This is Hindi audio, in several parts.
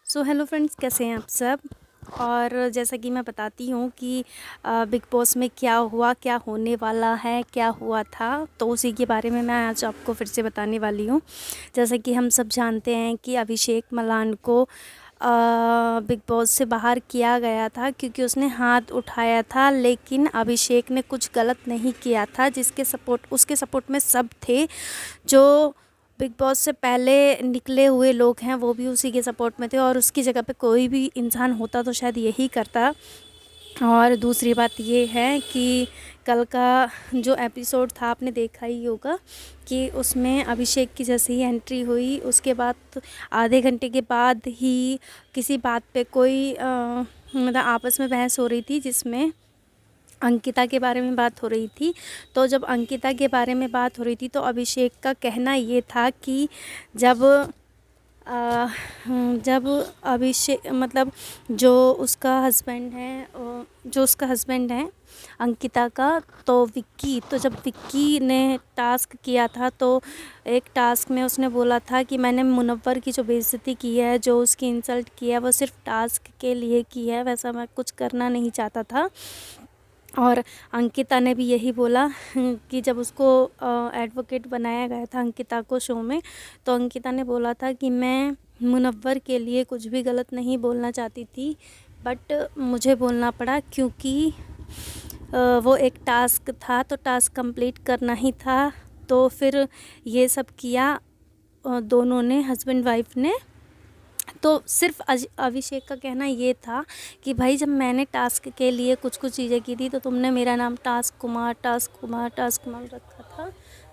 हेलो फ्रेंड्स, कैसे हैं आप सब। और जैसा कि मैं बताती हूँ कि बिग बॉस में क्या हुआ, क्या होने वाला है, क्या हुआ था, तो उसी के बारे में मैं आज आपको फिर से बताने वाली हूँ। जैसा कि हम सब जानते हैं कि अभिषेक मलान को बिग बॉस से बाहर किया गया था क्योंकि उसने हाथ उठाया था, लेकिन अभिषेक ने कुछ गलत नहीं किया था, उसके सपोर्ट में सब थे। जो बिग बॉस से पहले निकले हुए लोग हैं वो भी उसी के सपोर्ट में थे, और उसकी जगह पे कोई भी इंसान होता तो शायद यही करता। और दूसरी बात ये है कि कल का जो एपिसोड था आपने देखा ही होगा कि उसमें अभिषेक की जैसे ही एंट्री हुई उसके बाद आधे घंटे के बाद ही किसी बात पे कोई मतलब आपस में बहस हो रही थी, जिसमें अंकिता के बारे में बात हो रही थी। तो जब अंकिता के बारे में बात हो रही थी तो अभिषेक का कहना ये था कि जब अ, जब अभिषेक मतलब जो उसका हस्बैंड है अंकिता का, तो जब विक्की ने टास्क किया था तो एक टास्क में उसने बोला था कि मैंने मुनव्वर की जो बेइज्जती की है, जो उसकी इंसल्ट की है, वो सिर्फ टास्क के लिए की है, वैसा मैं कुछ करना नहीं चाहता था। और अंकिता ने भी यही बोला कि जब उसको एडवोकेट बनाया गया था अंकिता को शो में, तो अंकिता ने बोला था कि मैं मुनव्वर के लिए कुछ भी गलत नहीं बोलना चाहती थी, बट मुझे बोलना पड़ा क्योंकि वो एक टास्क था, तो टास्क कंप्लीट करना ही था। तो फिर ये सब किया दोनों ने, हस्बैंड वाइफ ने। तो सिर्फ अभिषेक का कहना ये था कि भाई जब मैंने टास्क के लिए कुछ कुछ चीज़ें की थी तो तुमने मेरा नाम टास्क कुमार रखा था,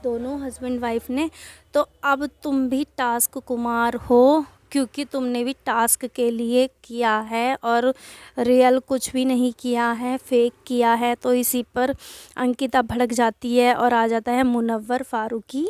दोनों हस्बैंड वाइफ ने। तो अब तुम भी टास्क कुमार हो क्योंकि तुमने भी टास्क के लिए किया है और रियल कुछ भी नहीं किया है, फेक किया है। तो इसी पर अंकिता भड़क जाती है और आ जाता है मुनव्वर फारूकी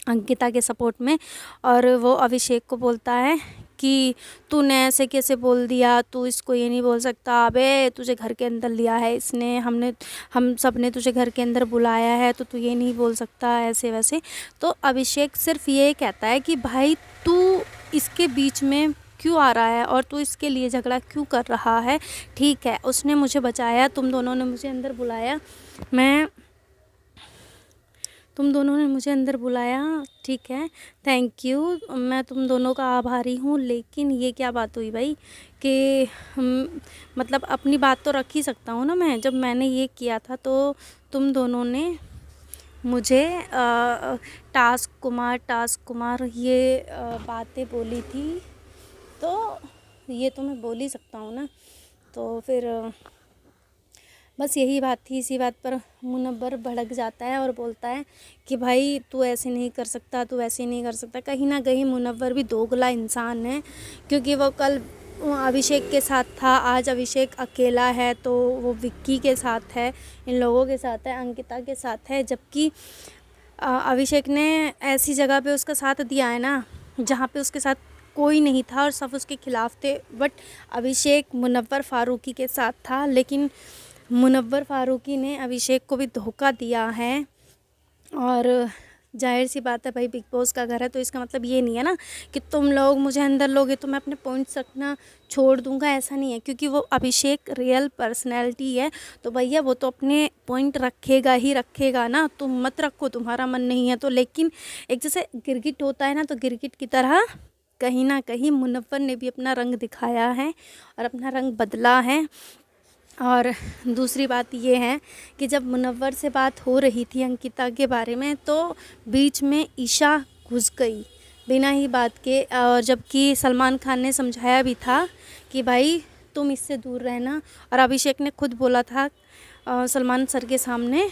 अंकिता के सपोर्ट में, और वो अभिषेक को बोलता है कि तूने ऐसे कैसे बोल दिया, तू इसको ये नहीं बोल सकता, अबे तुझे घर के अंदर लिया है इसने, हम सब ने तुझे घर के अंदर बुलाया है, तो तू ये नहीं बोल सकता ऐसे वैसे। तो अभिषेक सिर्फ ये कहता है कि भाई तू इसके बीच में क्यों आ रहा है और तू इसके लिए झगड़ा क्यों कर रहा है। ठीक है, उसने मुझे बचाया, तुम दोनों ने मुझे अंदर बुलाया, ठीक है, थैंक यू, मैं तुम दोनों का आभारी हूँ। लेकिन ये क्या बात हुई भाई कि मतलब अपनी बात तो रख ही सकता हूँ ना मैं। जब मैंने ये किया था तो तुम दोनों ने मुझे टास्क कुमार ये बातें बोली थी, तो ये तो मैं बोल ही सकता हूँ ना। तो फिर बस यही बात थी। इसी बात पर मुनव्वर भड़क जाता है और बोलता है कि भाई तू ऐसे नहीं कर सकता, तू ऐसे नहीं कर सकता। कहीं ना कहीं मुनव्वर भी दोगला इंसान है, क्योंकि वो कल अभिषेक के साथ था, आज अभिषेक अकेला है, तो वो विक्की के साथ है, इन लोगों के साथ है, अंकिता के साथ है। जबकि अभिषेक ने ऐसी जगह पे उसका साथ दिया है ना जहाँ पे उसके साथ कोई नहीं था और सब उसके खिलाफ थे, बट अभिषेक मुनव्वर फारूकी के साथ था। लेकिन मुनव्वर फारूकी ने अभिषेक को भी धोखा दिया है। और जाहिर सी बात है भाई, बिग बॉस का घर है, तो इसका मतलब ये नहीं है ना कि तुम लोग मुझे अंदर लोगे तो मैं अपने पॉइंट्स रखना छोड़ दूंगा, ऐसा नहीं है। क्योंकि वो अभिषेक रियल पर्सनैलिटी है, तो भैया वो तो अपने पॉइंट रखेगा ही रखेगा ना। तुम मत रखो, तुम्हारा मन नहीं है तो। लेकिन एक जैसे गिरगिट होता है ना, तो गिरगिट की तरह कहीं ना कहीं मुनव्वर ने भी अपना रंग दिखाया है और अपना रंग बदला है। और दूसरी बात ये है कि जब मुनव्वर से बात हो रही थी अंकिता के बारे में, तो बीच में ईशा घुस गई बिना ही बात के। और जबकि सलमान खान ने समझाया भी था कि भाई तुम इससे दूर रहना, और अभिषेक ने खुद बोला था सलमान सर के सामने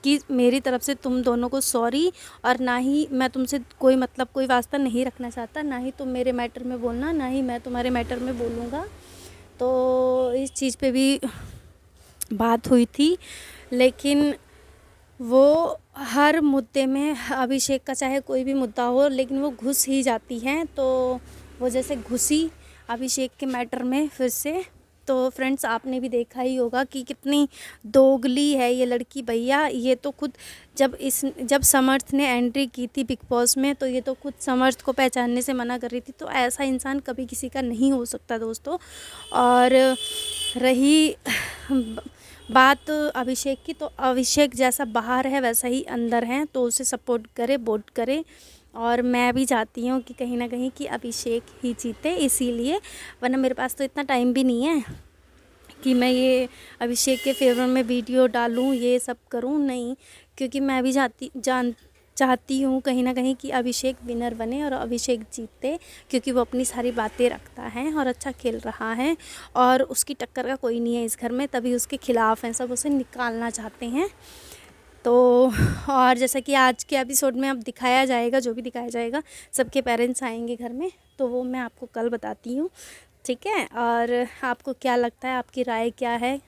कि मेरी तरफ से तुम दोनों को सॉरी, और ना ही मैं तुमसे कोई वास्ता नहीं रखना चाहता, ना ही तुम मेरे मैटर में बोलना, ना ही मैं तुम्हारे मैटर में बोलूँगा। तो इस चीज़ पे भी बात हुई थी। लेकिन वो हर मुद्दे में अभिषेक का चाहे कोई भी मुद्दा हो, लेकिन वो घुस ही जाती हैं। तो वो जैसे घुसी अभिषेक के मैटर में फिर से, तो फ्रेंड्स आपने भी देखा ही होगा कि कितनी दोगली है ये लड़की। भैया ये तो खुद जब समर्थ ने एंट्री की थी बिग बॉस में, तो ये तो खुद समर्थ को पहचानने से मना कर रही थी। तो ऐसा इंसान कभी किसी का नहीं हो सकता दोस्तों। और रही बात अभिषेक की, तो अभिषेक जैसा बाहर है वैसा ही अंदर है, तो उसे सपोर्ट करे, वोट करे। और मैं भी चाहती हूँ कि कहीं ना कहीं कि अभिषेक ही जीते, इसीलिए। वरना मेरे पास तो इतना टाइम भी नहीं है कि मैं ये अभिषेक के फेवर में वीडियो डालूँ, ये सब करूँ, नहीं। क्योंकि मैं भी चाहती हूँ कहीं ना कहीं कि अभिषेक विनर बने और अभिषेक जीते, क्योंकि वो अपनी सारी बातें रखता है और अच्छा खेल रहा है और उसकी टक्कर का कोई नहीं है इस घर में, तभी उसके खिलाफ़ हैं सब, उसे निकालना चाहते हैं। तो और जैसा कि आज के एपिसोड में अब दिखाया जाएगा, जो भी दिखाया जाएगा, सबके पेरेंट्स आएंगे घर में, तो वो मैं आपको कल बताती हूँ, ठीक है। और आपको क्या लगता है, आपकी राय क्या है,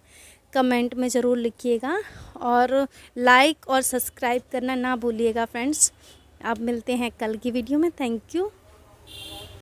कमेंट में ज़रूर लिखिएगा। और लाइक और सब्सक्राइब करना ना भूलिएगा फ्रेंड्स। आप मिलते हैं कल की वीडियो में। Thank you.